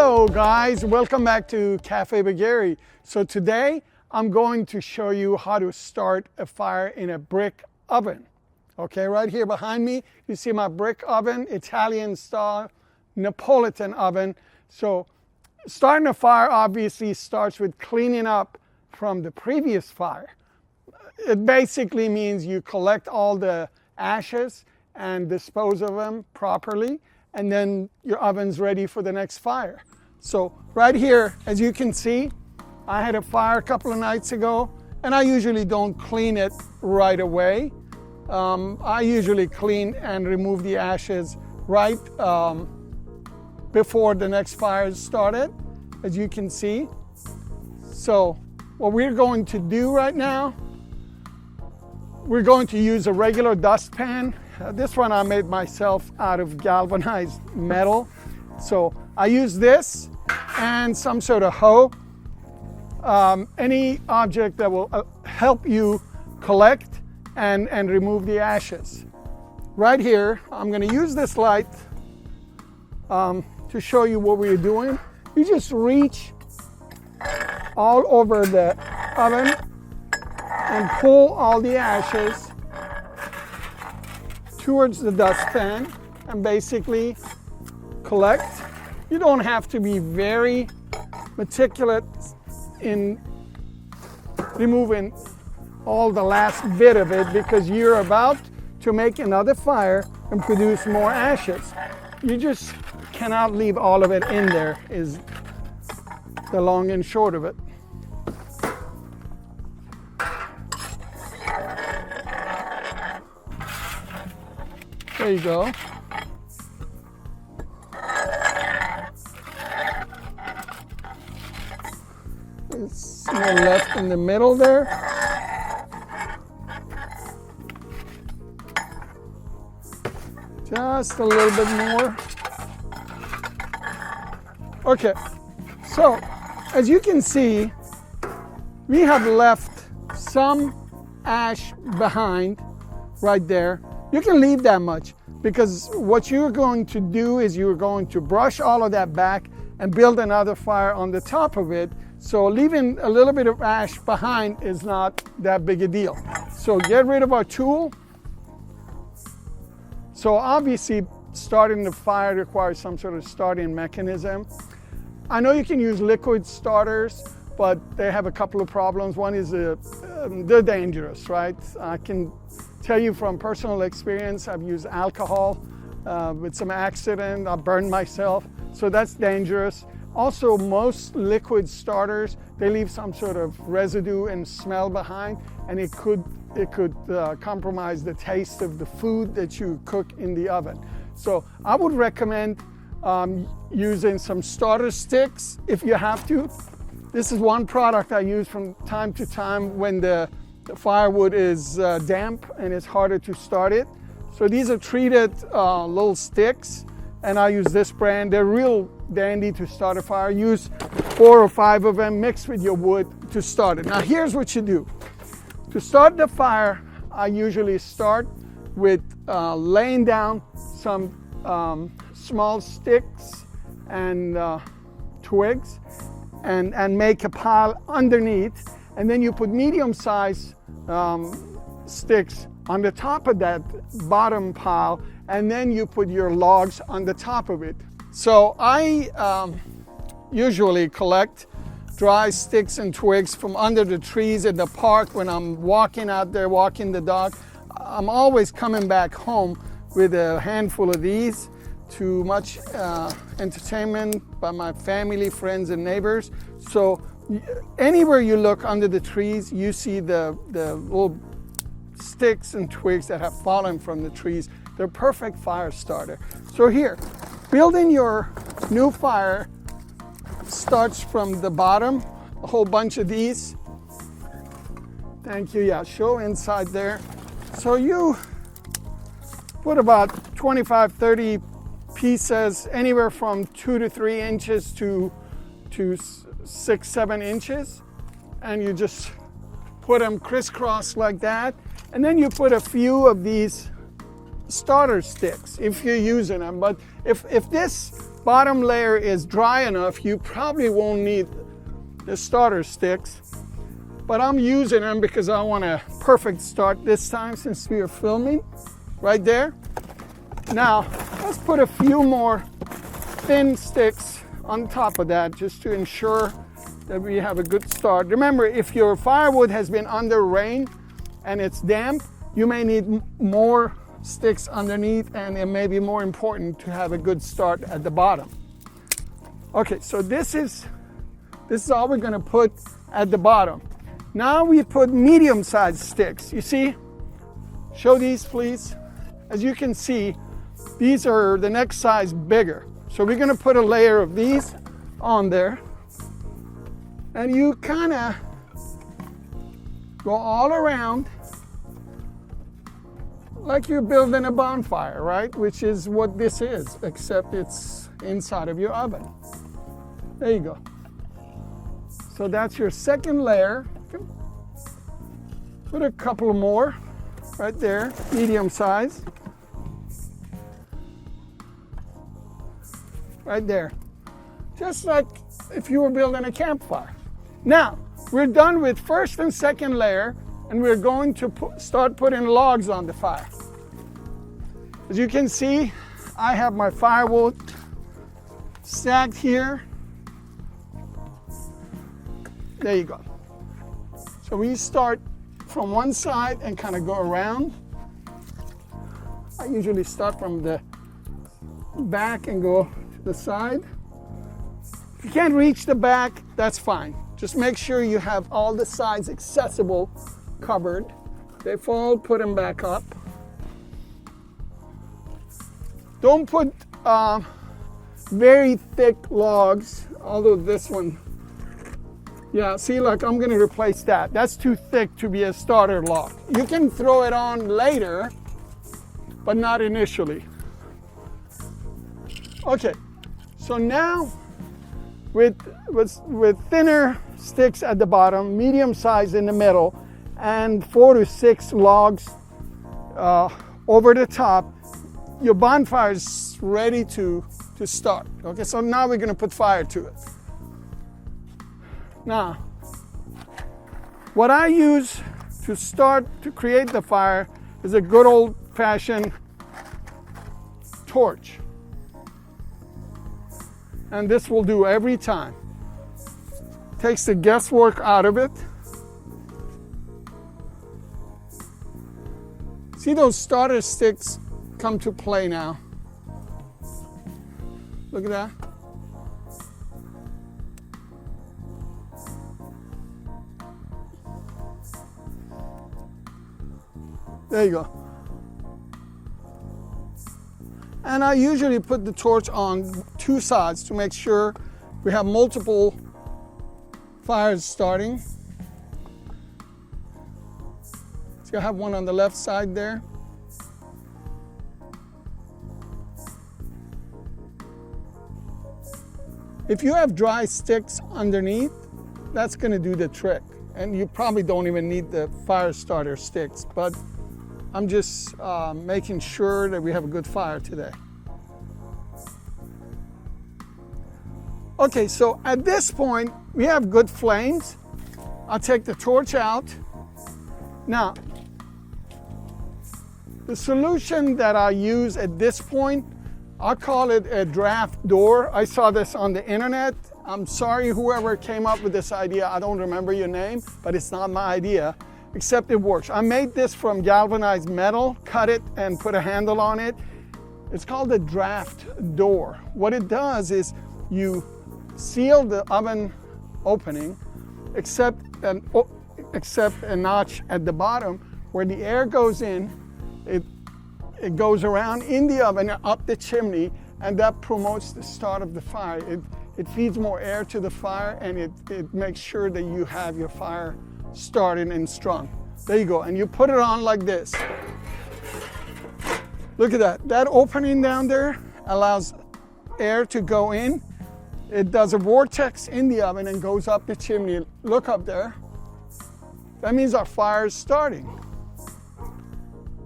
Hello guys, welcome back to Cafe Bagheri. So today I'm going to show you how to start a fire in a brick oven. Okay, right here behind me, you see my brick oven, Italian style Neapolitan oven. So starting a fire obviously starts with cleaning up from the previous fire. It basically means you collect all the ashes and dispose of them properly, and then your oven's ready for the next fire. So right here, as you can see, I had a fire a couple of nights ago, and I usually don't clean it right away. I usually clean and remove the ashes right before the next fire started, as you can see. So what we're going to do right now, we're going to use a regular dustpan. This one I made myself out of galvanized metal. So I use this and some sort of hoe. Any object that will help you collect and remove the ashes. Right here, I'm going to use this light to show you what we're doing. You just reach all over the oven and pull all the ashes towards the dustpan and basically collect. You don't have to be very meticulous in removing all the last bit of it, because you're about to make another fire and produce more ashes. You just cannot leave all of it in there, is the long and short of it. There you go. There's more left in the middle there. Just a little bit more. Okay, so as you can see, we have left some ash behind right there. You can leave that much, because what you're going to do is you're going to brush all of that back and build another fire on the top of it. So leaving a little bit of ash behind is not that big a deal. So get rid of our tool. So obviously starting the fire requires some sort of starting mechanism. I know you can use liquid starters, but they have a couple of problems. One is they're dangerous, right? I can tell you from personal experience, I've used alcohol with some accident. I burned myself, so that's dangerous. Also, most liquid starters, they leave some sort of residue and smell behind, and it could compromise the taste of the food that you cook in the oven. So I would recommend using some starter sticks if you have to. This is one product I use from time to time when the firewood is damp and it's harder to start it. So these are treated little sticks, and I use this brand. They're real dandy to start a fire. Use 4 or 5 of them, mix with your wood to start it. Now here's what you do. To start the fire, I usually start with laying down some small sticks and twigs and make a pile underneath. And then you put medium-sized sticks on the top of that bottom pile, and then you put your logs on the top of it. So I usually collect dry sticks and twigs from under the trees in the park when I'm walking out there, walking the dog. I'm always coming back home with a handful of these. Too much entertainment by my family, friends, and neighbors. So anywhere you look under the trees, you see the little sticks and twigs that have fallen from the trees. They're perfect fire starter. So here, building your new fire starts from the bottom, a whole bunch of these. Thank you, yeah, show inside there. So you put about 25, 30 pieces, anywhere from 2 to 3 inches to 6, 7 inches, and you just put them crisscross like that, and then you put a few of these starter sticks if you're using them. But if this bottom layer is dry enough, you probably won't need the starter sticks. But I'm using them because I want a perfect start this time since we are filming right there. Now, let's put a few more thin sticks on top of that just to ensure that we have a good start. Remember, if your firewood has been under rain and it's damp, you may need more sticks underneath, and it may be more important to have a good start at the bottom. Okay, so this is all we're gonna put at the bottom. Now we put medium-sized sticks. You see? Show these, please. As you can see, these are the next size bigger. So we're gonna put a layer of these on there. And you kinda go all around like you're building a bonfire, right? Which is what this is, except it's inside of your oven. There you go. So that's your second layer. Put a couple more right there, medium size. Right there. Just like if you were building a campfire. Now, we're done with first and second layer, and we're going to start putting logs on the fire. As you can see, I have my firewood stacked here. There you go. So we start from one side and kind of go around. I usually start from the back and go to the side. If you can't reach the back, that's fine. Just make sure you have all the sides accessible, covered. They fall, put them back up. Don't put very thick logs, although this one, yeah, see, like I'm gonna replace that. That's too thick to be a starter log. You can throw it on later, but not initially. Okay, so now with thinner sticks at the bottom, medium size in the middle, and 4 to 6 logs over the top, your bonfire is ready to start. Okay, so now we're gonna put fire to it. Now, what I use to start to create the fire is a good old-fashioned torch. And this will do every time. Takes the guesswork out of it. See those starter sticks come to play now. Look at that. There you go. And I usually put the torch on 2 sides to make sure we have multiple fires starting. So I have one on the left side there. If you have dry sticks underneath, that's going to do the trick. And you probably don't even need the fire starter sticks, but I'm just making sure that we have a good fire today. Okay, so at this point, we have good flames. I'll take the torch out. Now, the solution that I use at this point, I call it a draft door. I saw this on the internet. I'm sorry, whoever came up with this idea, I don't remember your name, but it's not my idea, except it works. I made this from galvanized metal, cut it and put a handle on it. It's called a draft door. What it does is you seal the oven opening, except a notch at the bottom where the air goes in. It goes around in the oven, up the chimney, and that promotes the start of the fire. It feeds more air to the fire, and it makes sure that you have your fire started and strong. There you go, and you put it on like this. Look at that. That opening down there allows air to go in. It does a vortex in the oven and goes up the chimney. Look up there. That means our fire is starting.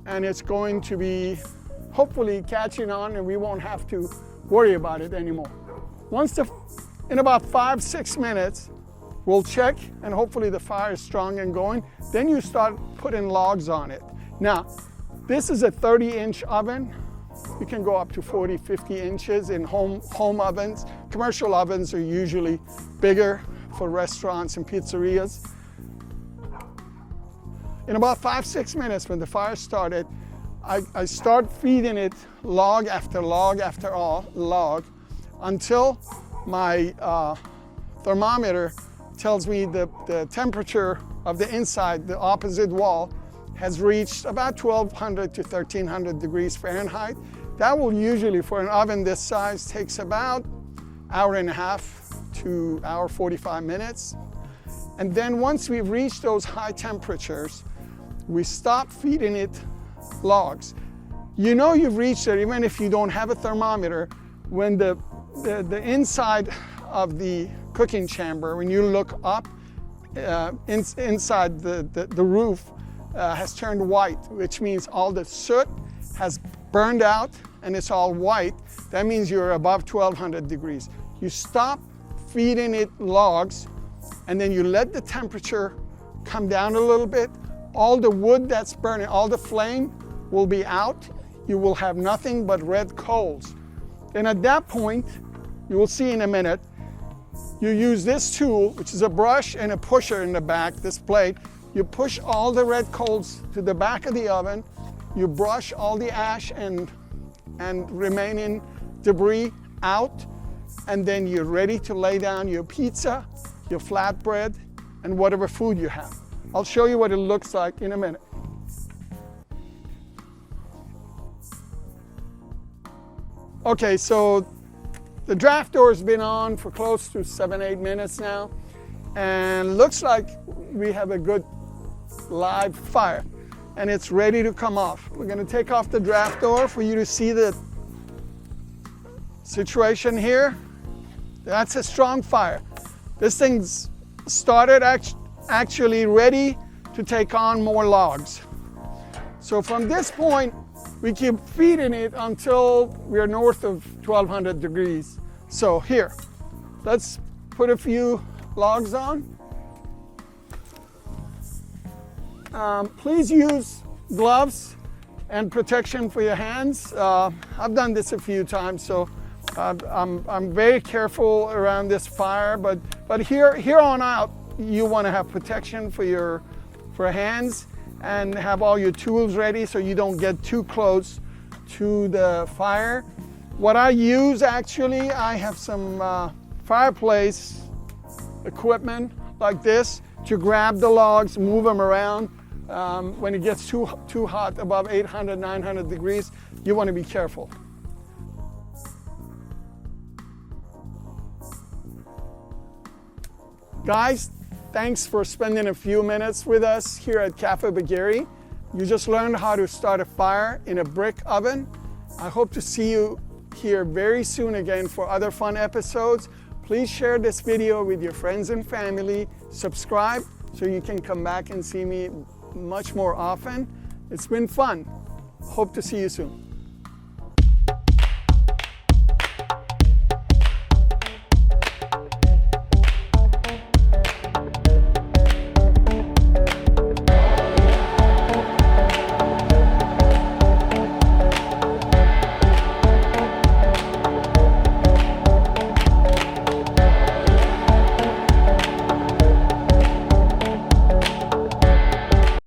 And it's going to be hopefully catching on and we won't have to worry about it anymore. In about 5-6 minutes, we'll check and hopefully the fire is strong and going. Then you start putting logs on it. Now, this is a 30-inch oven. You can go up to 40, 50 inches in home ovens. Commercial ovens are usually bigger for restaurants and pizzerias. In about 5-6 minutes when the fire started, I start feeding it log after log after log until my thermometer tells me the temperature of the inside, the opposite wall, has reached about 1200 to 1300 degrees Fahrenheit. That will usually, for an oven this size, takes about an hour and a half to hour 45 minutes. And then once we've reached those high temperatures, we stop feeding it logs. You know you've reached it even if you don't have a thermometer when the inside of the cooking chamber, when you look up inside the roof, has turned white, which means all the soot has burned out and it's all white. That means you're above 1200 degrees. You stop feeding it logs and then you let the temperature come down a little bit. All the wood that's burning, all the flame will be out. You will have nothing but red coals. Then at that point, you will see in a minute, you use this tool, which is a brush and a pusher in the back, this blade. You push all the red coals to the back of the oven. You brush all the ash and remaining debris out. And then you're ready to lay down your pizza, your flatbread, and whatever food you have. I'll show you what it looks like in a minute. Okay, so the draft door's been on for close to 7-8 minutes now, and looks like we have a good live fire, and it's ready to come off. We're gonna take off the draft door for you to see the situation here. That's a strong fire. This thing's started actually ready to take on more logs. So from this point, we keep feeding it until we're north of 1200 degrees. So here, let's put a few logs on. Please use gloves and protection for your hands. I've done this a few times, so I'm very careful around this fire, but here on out, you want to have protection for your hands and have all your tools ready so you don't get too close to the fire. What I use actually, I have some fireplace equipment like this to grab the logs, move them around. When it gets too hot, above 800, 900 degrees, you want to be careful. Guys, thanks for spending a few minutes with us here at Cafe Bagheri. You just learned how to start a fire in a brick oven. I hope to see you here very soon again for other fun episodes. Please share this video with your friends and family. Subscribe so you can come back and see me much more often. It's been fun. Hope to see you soon.